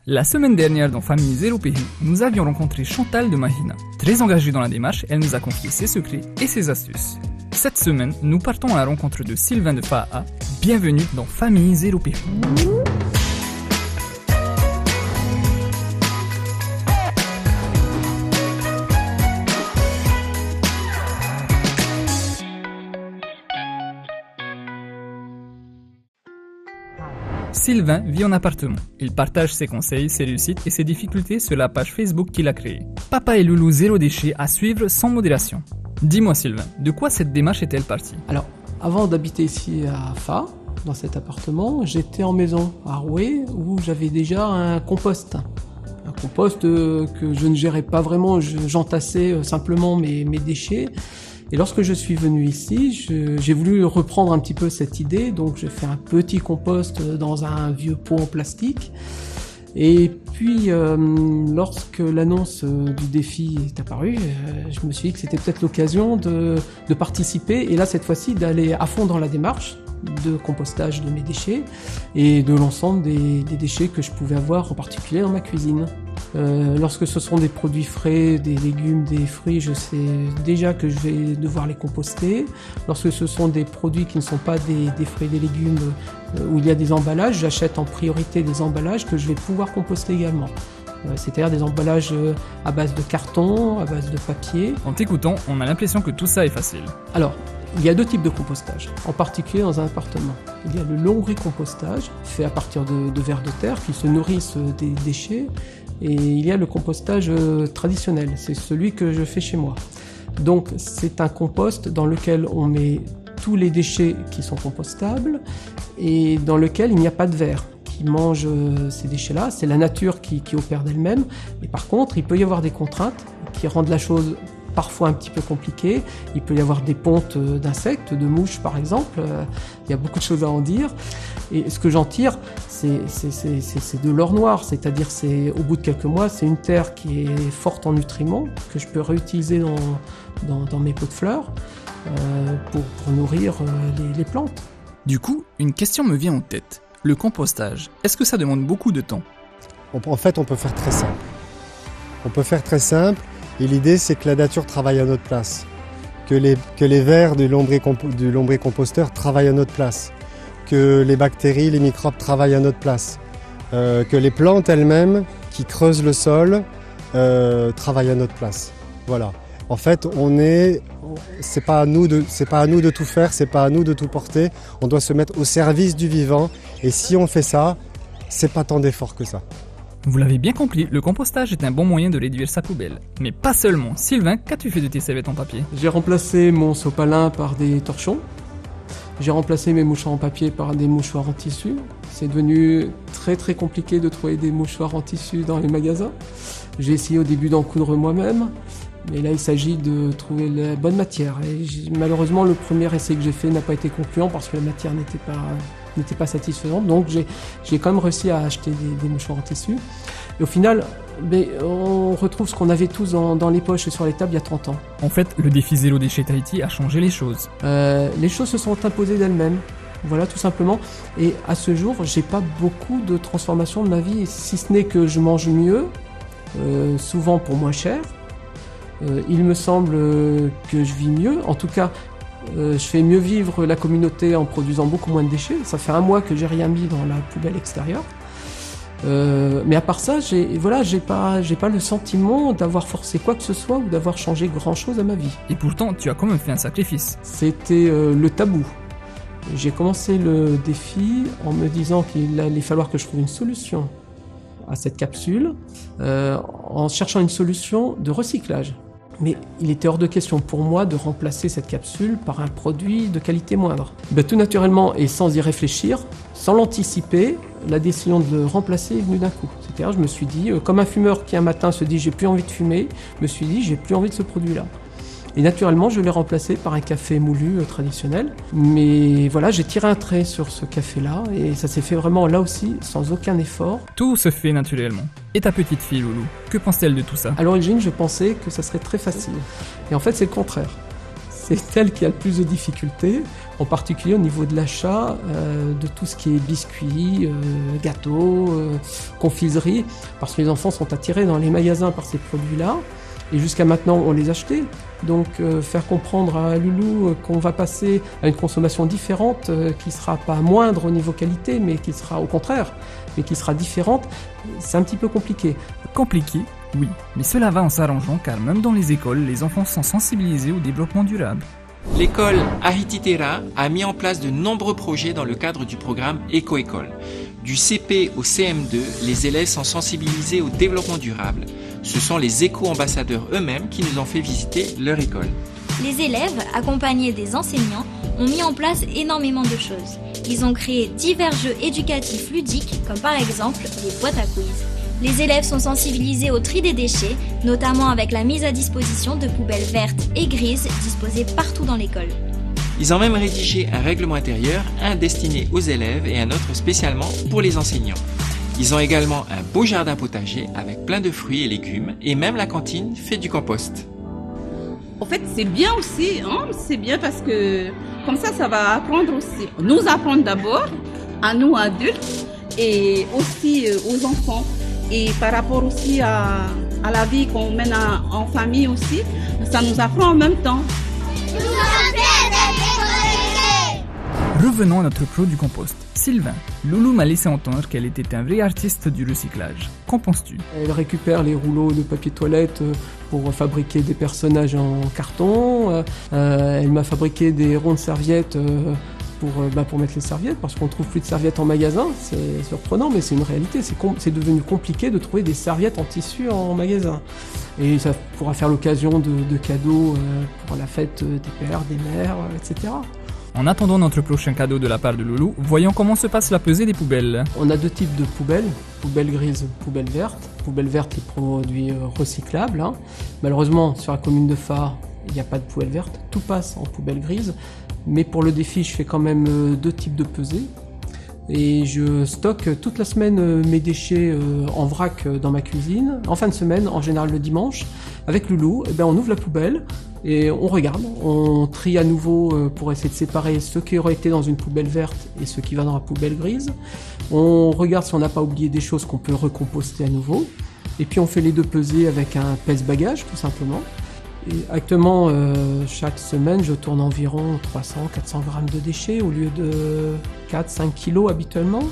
La semaine dernière dans Famille Zéro PU, nous avions rencontré Chantal de Mahina. Très engagée dans la démarche, elle nous a confié ses secrets et ses astuces. Cette semaine, nous partons à la rencontre de Sylvain de FAA. Bienvenue dans Famille Zéro PU. Sylvain vit en appartement. Il partage ses conseils, ses réussites et ses difficultés sur la page Facebook qu'il a créée. Papa et Loulou zéro déchet à suivre sans modération. Dis-moi Sylvain, de quoi cette démarche est-elle partie ? Alors, avant d'habiter ici à Fa, dans cet appartement, j'étais en maison à Roué où j'avais déjà un compost. Un compost que je ne gérais pas vraiment, j'entassais simplement mes déchets. Et lorsque je suis venu ici, j'ai voulu reprendre un petit peu cette idée, donc j'ai fait un petit compost dans un vieux pot en plastique. Et puis, lorsque l'annonce du défi est apparue, je me suis dit que c'était peut-être l'occasion de participer, et là, cette fois-ci, d'aller à fond dans la démarche de compostage de mes déchets et de l'ensemble des déchets que je pouvais avoir, en particulier dans ma cuisine. Lorsque ce sont des produits frais, des légumes, des fruits, je sais déjà que je vais devoir les composter. Lorsque ce sont des produits qui ne sont pas des fruits et des légumes où il y a des emballages, j'achète en priorité des emballages que je vais pouvoir composter également. C'est-à-dire des emballages à base de carton, à base de papier. En t'écoutant, on a l'impression que tout ça est facile. Alors, il y a deux types de compostage, en particulier dans un appartement. Il y a le lombricompostage, fait à partir de vers de terre qui se nourrissent des déchets. Et il y a le compostage traditionnel, c'est celui que je fais chez moi. Donc c'est un compost dans lequel on met tous les déchets qui sont compostables et dans lequel il n'y a pas de vers qui mange ces déchets-là. C'est la nature qui opère d'elle-même. Et par contre, il peut y avoir des contraintes qui rendent la chose parfois un petit peu compliqué. Il peut y avoir des pontes d'insectes, de mouches par exemple. Il y a beaucoup de choses à en dire. Et ce que j'en tire, c'est de l'or noir. C'est-à-dire, au bout de quelques mois, c'est une terre qui est forte en nutriments que je peux réutiliser dans mes pots de fleurs pour nourrir les plantes. Du coup, une question me vient en tête. Le compostage, est-ce que ça demande beaucoup de temps ? En fait, on peut faire très simple. Et l'idée, c'est que la nature travaille à notre place, que les vers du lombricomposteur travaillent à notre place, que les bactéries, les microbes travaillent à notre place, que les plantes elles-mêmes qui creusent le sol travaillent à notre place. Voilà. En fait, c'est pas à nous de tout faire, c'est pas à nous de tout porter. On doit se mettre au service du vivant. Et si on fait ça, c'est pas tant d'efforts que ça. Vous l'avez bien compris, le compostage est un bon moyen de réduire sa poubelle. Mais pas seulement. Sylvain, qu'as-tu fait de tes serviettes en papier ? J'ai remplacé mon sopalin par des torchons. J'ai remplacé mes mouchoirs en papier par des mouchoirs en tissu. C'est devenu très très compliqué de trouver des mouchoirs en tissu dans les magasins. J'ai essayé au début d'en coudre moi-même. Mais là, il s'agit de trouver la bonne matière. Et malheureusement, le premier essai que j'ai fait n'a pas été concluant parce que la matière n'était pas satisfaisante. Donc, j'ai quand même réussi à acheter des mouchoirs en tissu. Et au final, on retrouve ce qu'on avait tous dans les poches et sur les tables il y a 30 ans. En fait, le défi Zéro Déchet Tahiti a changé les choses. Les choses se sont imposées d'elles-mêmes. Voilà, tout simplement. Et à ce jour, j'ai pas beaucoup de transformation de ma vie, si ce n'est que je mange mieux, souvent pour moins cher. Il me semble que je vis mieux. En tout cas, je fais mieux vivre la communauté en produisant beaucoup moins de déchets. Ça fait 1 mois que j'ai rien mis dans la poubelle extérieure. Mais à part ça, j'ai pas le sentiment d'avoir forcé quoi que ce soit ou d'avoir changé grand-chose à ma vie. Et pourtant, tu as quand même fait un sacrifice. C'était le tabou. J'ai commencé le défi en me disant qu'il allait falloir que je trouve une solution à cette capsule, en cherchant une solution de recyclage. Mais il était hors de question pour moi de remplacer cette capsule par un produit de qualité moindre. Tout naturellement et sans y réfléchir, sans l'anticiper, la décision de le remplacer est venue d'un coup. C'est-à-dire, je me suis dit, comme un fumeur qui un matin se dit j'ai plus envie de fumer, je me suis dit j'ai plus envie de ce produit-là. Et naturellement, je l'ai remplacé par un café moulu traditionnel. Mais voilà, j'ai tiré un trait sur ce café-là et ça s'est fait vraiment là aussi, sans aucun effort. Tout se fait naturellement. Et ta petite fille, Loulou, que pense-t-elle de tout ça ? À l'origine, je pensais que ça serait très facile. Et en fait, c'est le contraire. c'est elle qui a le plus de difficultés, en particulier au niveau de l'achat de tout ce qui est biscuits, gâteaux, confiseries, parce que les enfants sont attirés dans les magasins par ces produits-là, et jusqu'à maintenant on les achetait. Donc faire comprendre à Loulou qu'on va passer à une consommation différente, qui sera pas moindre au niveau qualité, mais qui sera au contraire, mais qui sera différente, c'est un petit peu compliqué. Compliqué, oui, mais cela va en s'arrangeant car même dans les écoles, les enfants sont sensibilisés au développement durable. L'école Ahititera a mis en place de nombreux projets dans le cadre du programme Éco-École. Du CP au CM2, les élèves sont sensibilisés au développement durable. Ce sont les éco-ambassadeurs eux-mêmes qui nous ont fait visiter leur école. Les élèves, accompagnés des enseignants, ont mis en place énormément de choses. Ils ont créé divers jeux éducatifs ludiques, comme par exemple des boîtes à quiz. Les élèves sont sensibilisés au tri des déchets, notamment avec la mise à disposition de poubelles vertes et grises disposées partout dans l'école. Ils ont même rédigé un règlement intérieur, un destiné aux élèves et un autre spécialement pour les enseignants. Ils ont également un beau jardin potager avec plein de fruits et légumes et même la cantine fait du compost. En fait, c'est bien aussi, c'est bien parce que comme ça va apprendre aussi. Nous apprendre d'abord, à nous adultes et aussi aux enfants. Et par rapport aussi à la vie qu'on mène en famille aussi, ça nous apprend en même temps. Revenons à notre pro du compost. Sylvain, Loulou m'a laissé entendre qu'elle était un vrai artiste du recyclage. Qu'en penses-tu? Elle récupère les rouleaux de papier toilette pour fabriquer des personnages en carton. Elle m'a fabriqué des ronds de serviettes pour mettre les serviettes, parce qu'on trouve plus de serviettes en magasin. C'est surprenant, mais c'est une réalité. C'est devenu compliqué de trouver des serviettes en tissu en magasin. Et ça pourra faire l'occasion de cadeaux pour la fête des pères, des mères, etc. En attendant notre prochain cadeau de la part de Loulou, voyons comment se passe la pesée des poubelles. On a deux types de poubelles, poubelle grise, poubelle verte. Poubelle verte, les produits recyclables. Malheureusement, sur la commune de Fa, il n'y a pas de poubelle verte, tout passe en poubelle grise. Mais pour le défi, je fais quand même deux types de pesées. Et je stocke toute la semaine mes déchets en vrac dans ma cuisine. En fin de semaine, en général le dimanche, avec Loulou, on ouvre la poubelle et on regarde. On trie à nouveau pour essayer de séparer ceux qui auraient été dans une poubelle verte et ceux qui vont dans la poubelle grise. On regarde si on n'a pas oublié des choses qu'on peut recomposter à nouveau. Et puis on fait les deux pesées avec un pèse-bagages tout simplement. Et actuellement, chaque semaine, je tourne environ 300-400 grammes de déchets au lieu de 4-5 kilos habituellement.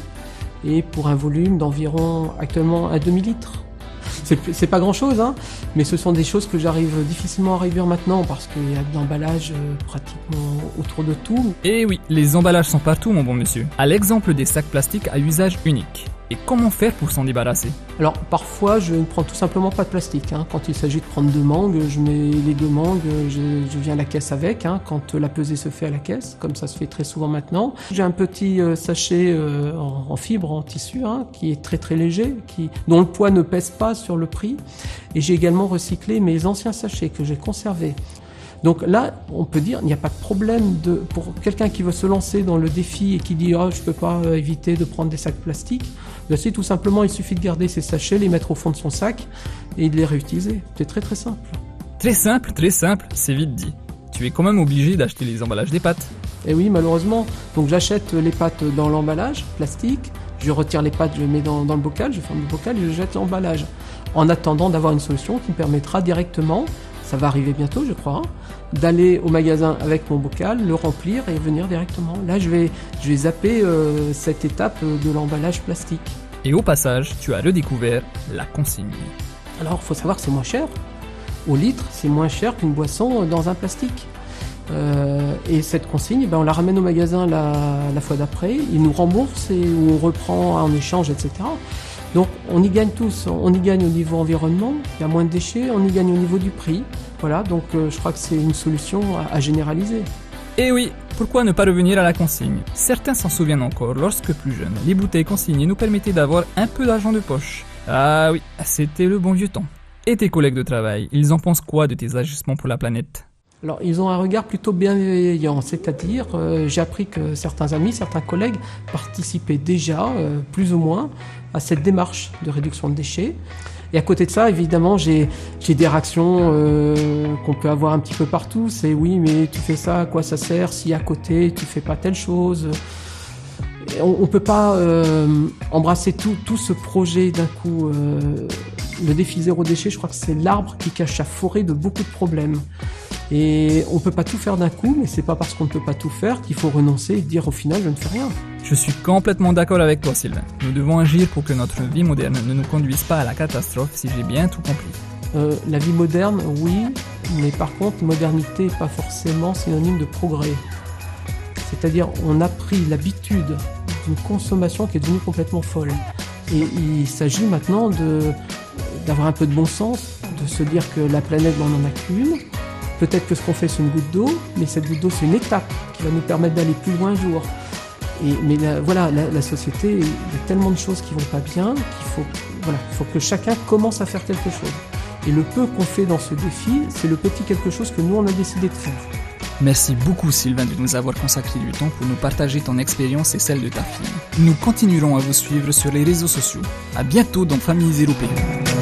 Et pour un volume d'environ actuellement un demi-litre. C'est pas grand-chose, mais ce sont des choses que j'arrive difficilement à réduire maintenant parce qu'il y a de l'emballage pratiquement autour de tout. Et oui, les emballages sont partout, mon bon monsieur. À l'exemple des sacs plastiques à usage unique. Et comment faire pour s'en débarrasser? Alors parfois je ne prends tout simplement pas de plastique. Quand il s'agit de prendre deux mangues, je mets les deux mangues, je viens à la caisse avec, quand la pesée se fait à la caisse, comme ça se fait très souvent maintenant. J'ai un petit sachet en fibre, en tissu, qui est très très léger, dont le poids ne pèse pas sur le prix. Et j'ai également recyclé mes anciens sachets que j'ai conservés. Donc là, on peut dire, il n'y a pas de problème pour quelqu'un qui veut se lancer dans le défi et qui dit « je ne peux pas éviter de prendre des sacs plastiques ». C'est tout simplement, il suffit de garder ses sachets, les mettre au fond de son sac et de les réutiliser. C'est très très simple. Très simple, c'est vite dit. Tu es quand même obligé d'acheter les emballages des pâtes. Et oui, malheureusement. Donc j'achète les pâtes dans l'emballage plastique, je retire les pâtes, je les mets dans le bocal, je ferme le bocal et je jette l'emballage. En attendant d'avoir une solution qui me permettra directement, ça va arriver bientôt je crois, d'aller au magasin avec mon bocal, le remplir et venir directement. Là je vais zapper cette étape de l'emballage plastique. Et au passage, tu as redécouvert la consigne. Alors il faut savoir que c'est moins cher. Au litre, c'est moins cher qu'une boisson dans un plastique. Et cette consigne, on la ramène au magasin la fois d'après, ils nous remboursent et on reprend en échange, etc. Donc on y gagne tous, on y gagne au niveau environnement, il y a moins de déchets, on y gagne au niveau du prix. Voilà, donc je crois que c'est une solution à généraliser. Et oui, pourquoi ne pas revenir à la consigne? Certains s'en souviennent encore, lorsque plus jeunes, les bouteilles consignées nous permettaient d'avoir un peu d'argent de poche. Ah oui, c'était le bon vieux temps. Et tes collègues de travail, ils en pensent quoi de tes agissements pour la planète? Alors, ils ont un regard plutôt bienveillant, c'est-à-dire, j'ai appris que certains amis, certains collègues participaient déjà, plus ou moins, à cette démarche de réduction de déchets. Et à côté de ça, évidemment, j'ai des réactions qu'on peut avoir un petit peu partout. C'est oui, mais tu fais ça, à quoi ça sert si à côté tu fais pas telle chose? On peut pas embrasser tout ce projet d'un coup. Le défi zéro déchet, je crois que c'est l'arbre qui cache la forêt de beaucoup de problèmes. Et on peut pas tout faire d'un coup, mais c'est pas parce qu'on ne peut pas tout faire qu'il faut renoncer et dire au final je ne fais rien. Je suis complètement d'accord avec toi, Sylvain. Nous devons agir pour que notre vie moderne ne nous conduise pas à la catastrophe, si j'ai bien tout compris. La vie moderne, oui, mais par contre, modernité n'est pas forcément synonyme de progrès. C'est-à-dire, on a pris l'habitude d'une consommation qui est devenue complètement folle. Et il s'agit maintenant d'avoir un peu de bon sens, de se dire que la planète, on n'en a qu'une. Peut-être que ce qu'on fait, c'est une goutte d'eau, mais cette goutte d'eau, c'est une étape qui va nous permettre d'aller plus loin un jour. Mais la société, il y a tellement de choses qui vont pas bien qu'il faut que chacun commence à faire quelque chose. Et le peu qu'on fait dans ce défi, c'est le petit quelque chose que nous, on a décidé de faire. Merci beaucoup, Sylvain, de nous avoir consacré du temps pour nous partager ton expérience et celle de ta fille. Nous continuerons à vous suivre sur les réseaux sociaux. À bientôt dans Familles Européennes.